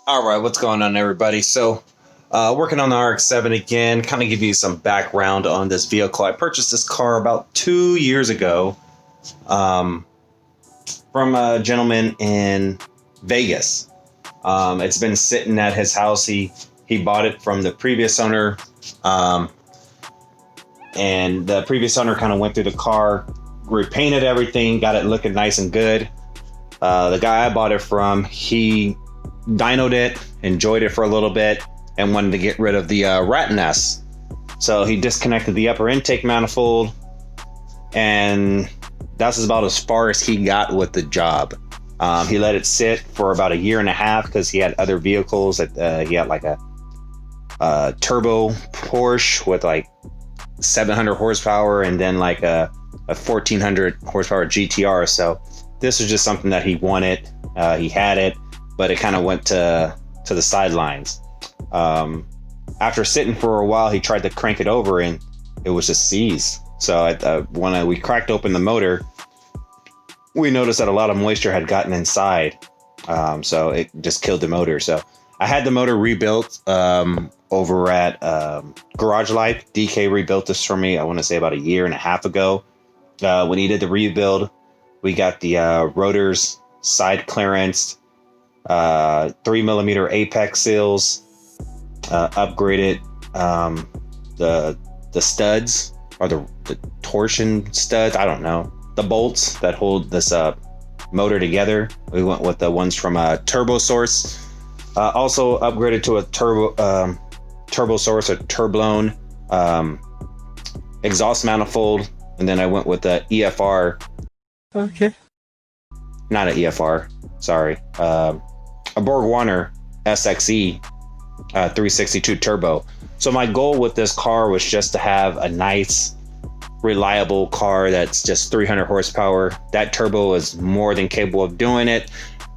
All right, what's going on, everybody? So, working on the RX7 again, kind of give you some background on this vehicle. I purchased this car about 2 years ago from a gentleman in Vegas. It's been sitting at his house. He bought it from the previous owner, and the previous owner kind of went through the car, repainted everything, got it looking nice and good. The guy I bought it from, he dynoed it, enjoyed it for a little bit, and wanted to get rid of the rat nest. So he disconnected the upper intake manifold, and that's about as far as he got with the job. He let it sit for about a year and a half because he had other vehicles. That he had like a turbo Porsche with like 700 horsepower, and then like a 1400 horsepower GTR. So this was just something that he wanted. He had it, but it kind of went to the sidelines. After sitting for a while, he tried to crank it over, and it was just seized. So when we cracked open the motor, we noticed that a lot of moisture had gotten inside. So it just killed the motor. So I had the motor rebuilt over at Garagelife. DK rebuilt this for me, I want to say about a year and a half ago. When he did the rebuild, we got the rotors side clearanced, 3mm apex seals, upgraded the studs, or the torsion studs, I don't know, the bolts that hold this motor together. We went with the ones from TurboSource. Also upgraded to a TurboSource or Turblown exhaust manifold, and then I went with the EFR. Okay. Not an EFR, sorry. A Borgwarner SXE 362 turbo. So my goal with this car was just to have a nice, reliable car that's just 300 horsepower. That turbo is more than capable of doing it.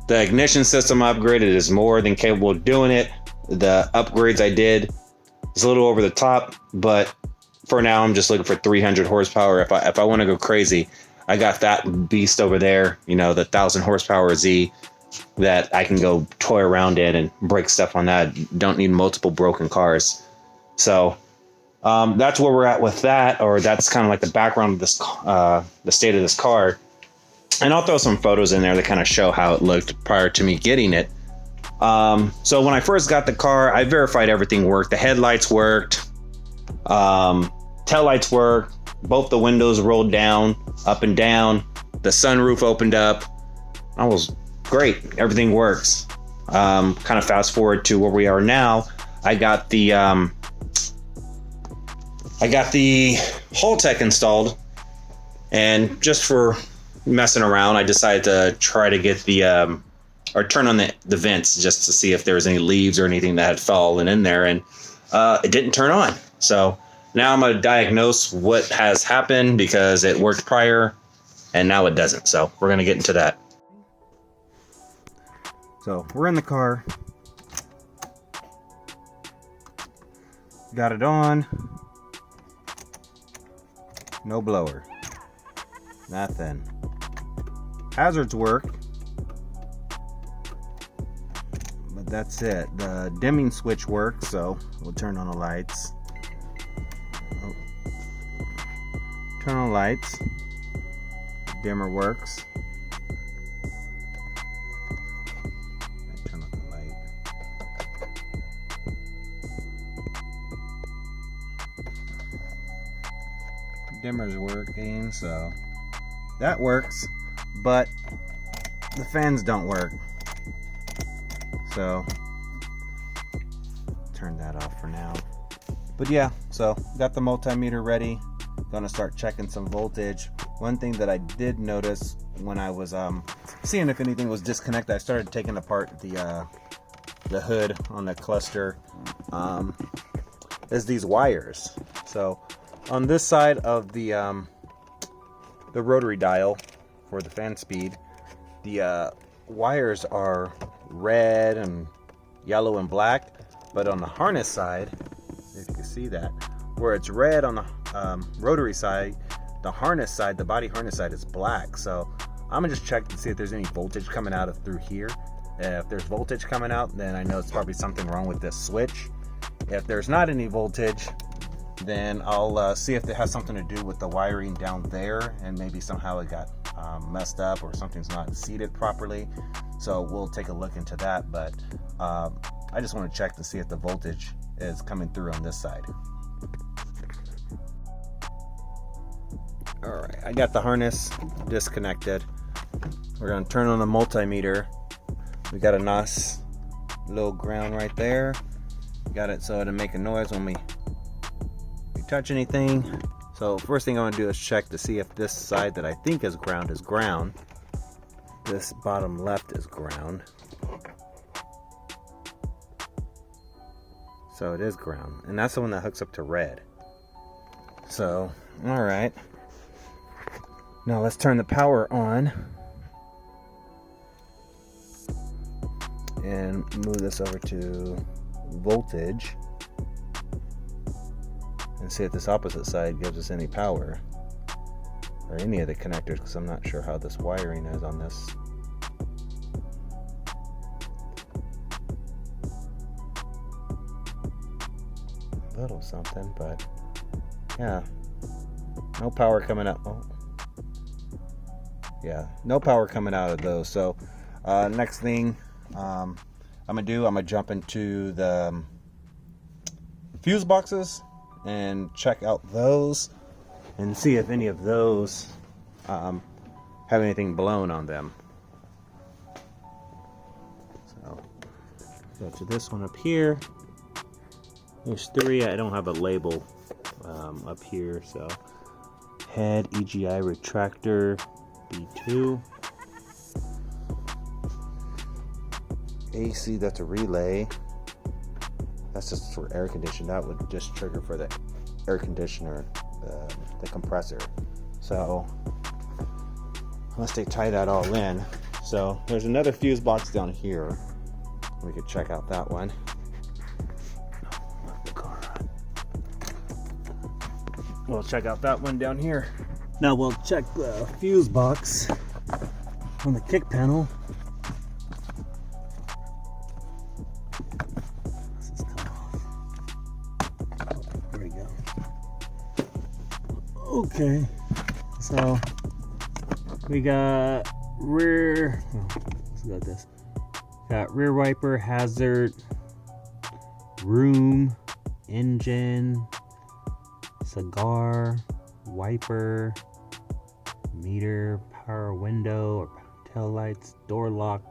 The ignition system upgraded is more than capable of doing it. The upgrades I did is a little over the top, but for now I'm just looking for 300 horsepower. If I want to go crazy, I got that beast over there, you know, the 1000 horsepower Z, that I can go toy around in and break stuff on that. Don't need multiple broken cars. So that's where we're at with that, or that's kind of like the background of this, the state of this car. And I'll throw some photos in there that kind of show how it looked prior to me getting it. So when I first got the car, I verified everything worked. The headlights worked, taillights worked, both the windows rolled down, up and down, the sunroof opened up. I was great, everything works. Kind of fast forward to where we are now. I got the Haltech installed, and just for messing around, I decided to try to get the or turn on the vents just to see if there was any leaves or anything that had fallen in there, and it didn't turn on. So now I'm going to diagnose what has happened, because it worked prior and now it doesn't. So we're going to get into that. So we're in the car, got it on, no blower, nothing. Hazards work, but that's it. The dimming switch works, so we'll turn on the lights. Oh. Turn on the lights, dimmer works. Turn on the light. Dimmer's working, so that works, but the fans don't work. So turn that off for now. But yeah, so got the multimeter ready. Gonna start checking some voltage. One thing that I did notice when I was seeing if anything was disconnected, I started taking apart the hood on the cluster, is these wires. So on this side of the rotary dial for the fan speed, the wires are red and yellow and black, but on the harness side, if you can see that, where it's red on the rotary side, the harness side, the body harness side, is black. So I'm gonna just check to see if there's any voltage coming out of through here. If there's voltage coming out, then I know it's probably something wrong with this switch. If there's not any voltage, then I'll see if it has something to do with the wiring down there, and maybe somehow it got messed up or something's not seated properly. So we'll take a look into that, but I just want to check to see if the voltage is coming through on this side. All right, I got the harness disconnected. We're going to turn on the multimeter. We got a nice little ground right there. Got it so it'll make a noise when we touch anything. So first thing I want to do is check to see if this side that I think is ground. This bottom left is ground. So it is ground, and that's the one that hooks up to red. So, all right. Now let's turn the power on and move this over to voltage and see if this opposite side gives us any power or any of the connectors, because I'm not sure how this wiring is on this. A little something, but yeah, no power coming out. Oh. Yeah, no power coming out of those. So next thing I'm gonna jump into the fuse boxes and check out those and see if any of those have anything blown on them. So go to this one up here. There's 3. I don't have a label up here. So head EGI retractor B2, AC, that's a relay. That's just for air conditioning. That would just trigger for the air conditioner, the compressor. So let's tie that all in. So there's another fuse box down here. We could check out that one. We'll check out that one down here. Now we'll check the fuse box on the kick panel. This is cut off. Oh, there we go. Okay, so we got rear. Let's go with this. Got rear wiper, hazard, room, engine, cigar, wiper, meter, power window or tail lights, door lock,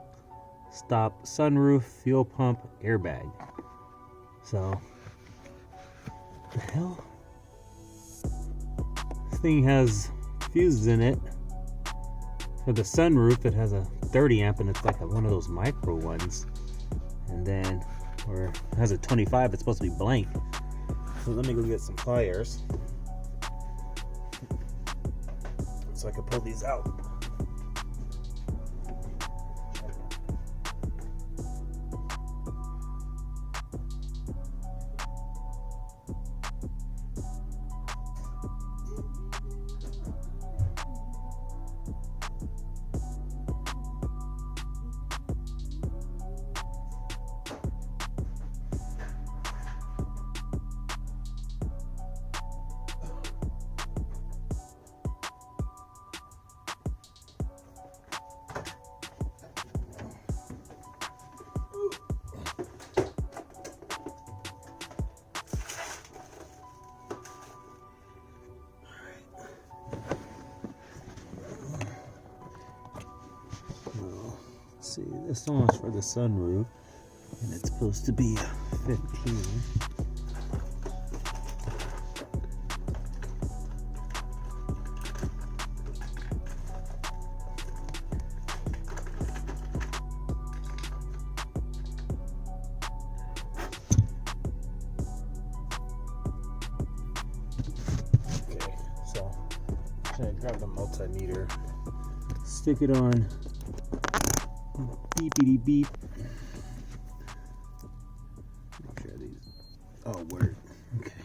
stop, sunroof, fuel pump, airbag. So, what the hell? This thing has fuses in it. For the sunroof, it has a 30 amp and it's like one of those micro ones. And then, or it has a 25, it's supposed to be blank. So let me go get some pliers so I can pull these out. See, this one's for the sunroof, and it's supposed to be 15. Okay, so I'm gonna grab the multimeter, stick it on. Beepity beep. Make sure these all work. Okay.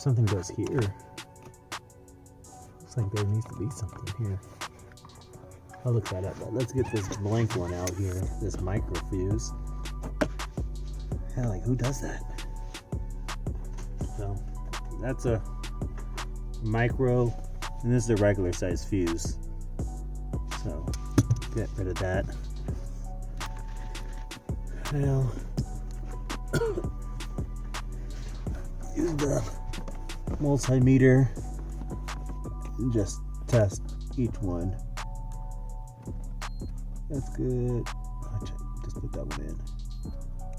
something goes here. Looks like there needs to be something here. I'll look that up, but let's get this blank one out here, this micro fuse. Yeah, like who does that? So that's a micro, and this is a regular size fuse. So get rid of that. Now use the multimeter and just test each one. That's good. Just put that one in.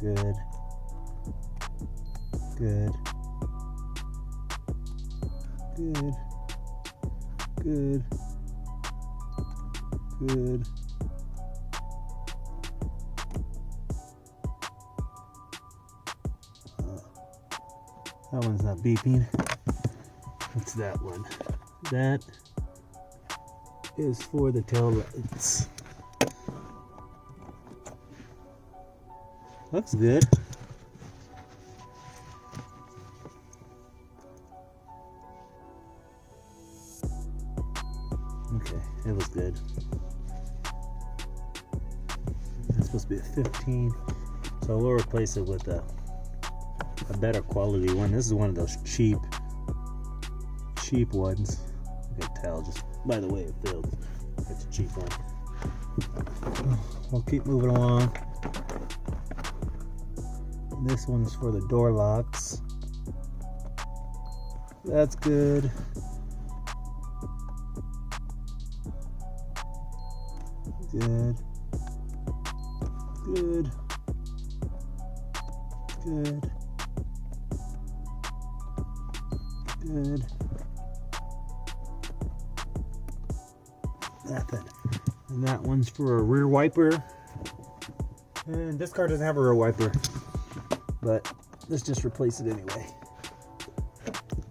Good. Good. Good. Good. Good. That one's not beeping. What's that one? That is for the tail lights. Looks good. Okay, it looks good. It's supposed to be a 15, so we'll replace it with a better quality one. This is one of those cheap ones. You can tell just by the way it feels. It's a cheap one. We'll keep moving along. This one's for the door locks. That's good. Good. Good. Good. Good. Nothing. And that one's for a rear wiper. And this car doesn't have a rear wiper, but let's just replace it anyway.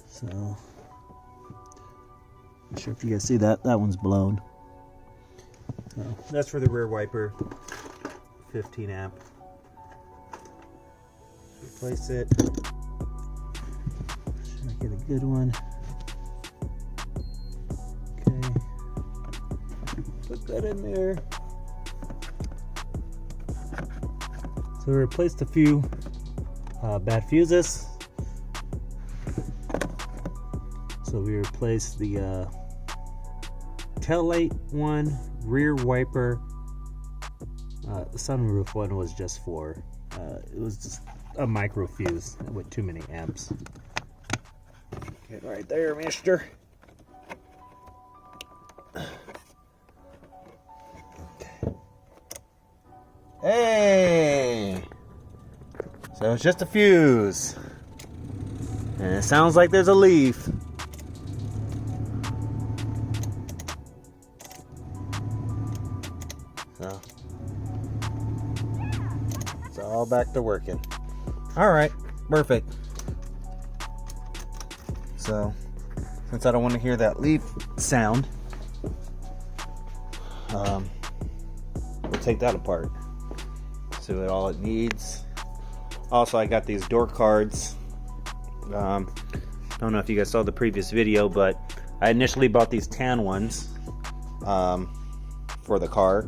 So, not sure if you guys see that. That one's blown. So that's for the rear wiper. 15 amp. Replace it. Should I get a good one? Okay. Put that in there. So we replaced a few bad fuses. So we replaced the tail light one, rear wiper. The sunroof one was just for, it was just a micro fuse with too many amps. Get right there, mister. Okay. Hey! So it's just a fuse. And it sounds like there's a leaf. So it's all back to working. Alright, perfect. So since I don't want to hear that leaf sound, we'll take that apart. See what all it needs. Also, I got these door cards. Don't know if you guys saw the previous video, but I initially bought these tan ones for the car,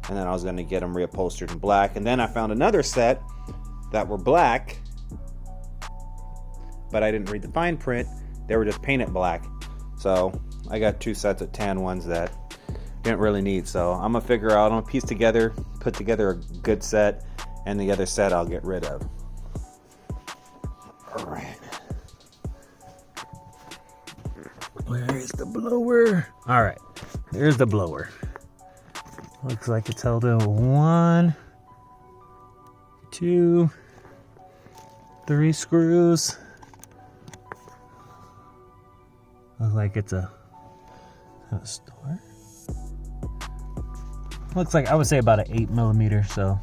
and then I was going to get them reupholstered in black. And then I found another set that were black, but I didn't read the fine print. They were just painted black. So I got two sets of tan ones that didn't really need. So I'm gonna figure out, I'm gonna piece together, put together a good set, and the other set I'll get rid of. All right. Where is the blower? All right, here's the blower. Looks like it's held in 1, 2, 3 screws. Looks like it's a store. Looks like, I would say about an 8mm, so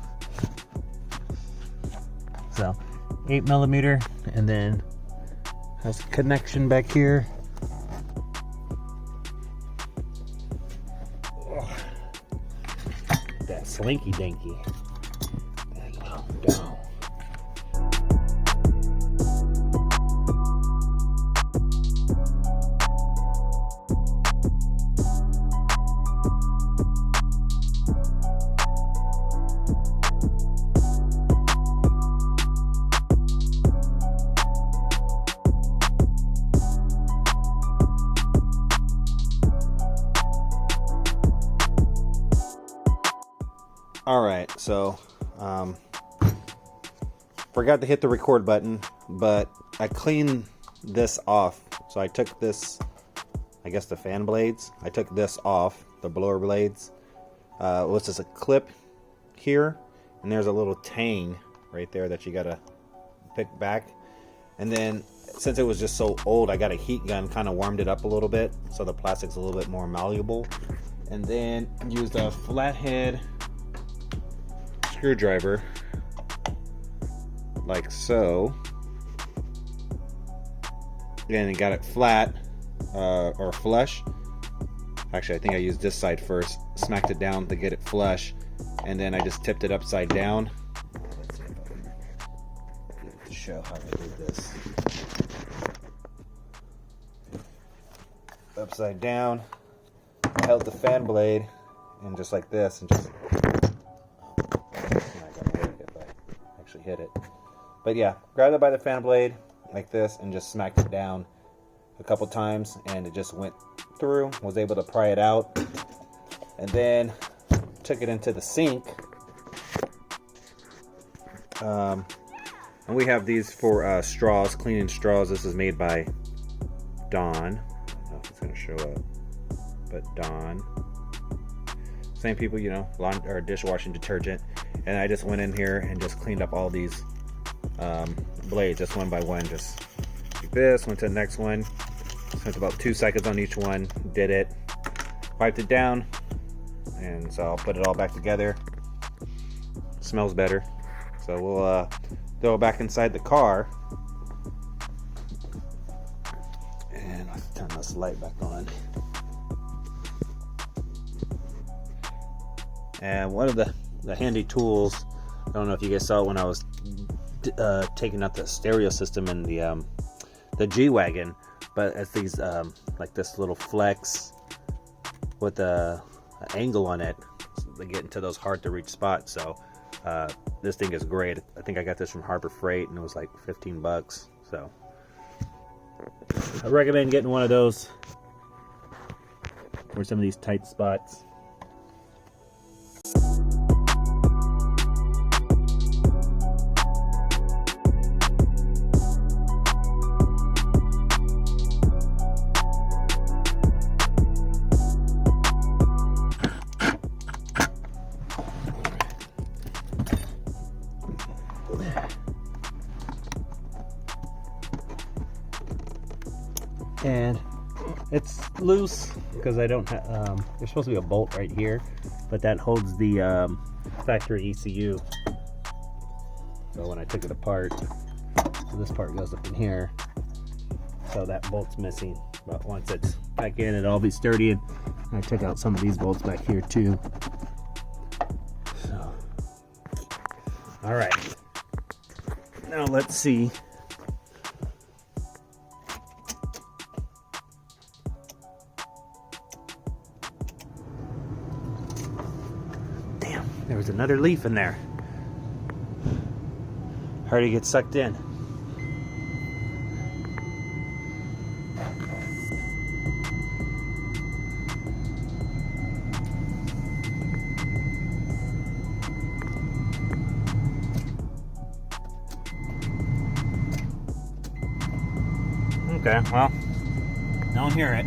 8mm, and then has a connection back here. Oh, that slinky dinky. Down. So forgot to hit the record button, but I cleaned this off. So I took this, I guess the fan blades, I took this off, the blower blades. What's this, a clip here, and there's a little tang right there that you gotta pick back. And then since it was just so old, I got a heat gun, kind of warmed it up a little bit so the plastic's a little bit more malleable. And then used a flathead screwdriver like so, and got it flat or flush. Actually, I think I used this side first, smacked it down to get it flush, and then I just tipped it upside down. Let's see if I can to show how I did this. Upside down, held the fan blade, and just like this, and just not gonna work if I actually hit it. But yeah, grabbed it by the fan blade like this and just smacked it down a couple times, and it just went through. Was able to pry it out, and then took it into the sink. And we have these for straws, cleaning straws. This is made by Dawn. I don't know if it's going to show up, but Dawn. Same people, you know, laundry or dishwashing detergent. And I just went in here and just cleaned up all these blades, just one by one, just like this. Went to the next one, spent about 2 seconds on each one, did it, wiped it down, and so I'll put it all back together. Smells better, so we'll throw it back inside the car, and let's turn this light back on. And one of the handy tools, I don't know if you guys saw it when I was taking out the stereo system in the G-Wagon, but it's these like this little flex with a angle on it, so they get into those hard to reach spots. So this thing is great. I think I got this from Harbor Freight, and it was like 15 bucks. So I recommend getting one of those for some of these tight spots. And it's loose because I don't have, there's supposed to be a bolt right here, but that holds the factory ECU. So when I took it apart, so this part goes up in here, so that bolt's missing. But once it's back in, it'll all be sturdy. And I took out some of these bolts back here too. So, all right, now let's see. There was another leaf in there. Hard to get sucked in. Okay, well, don't hear it.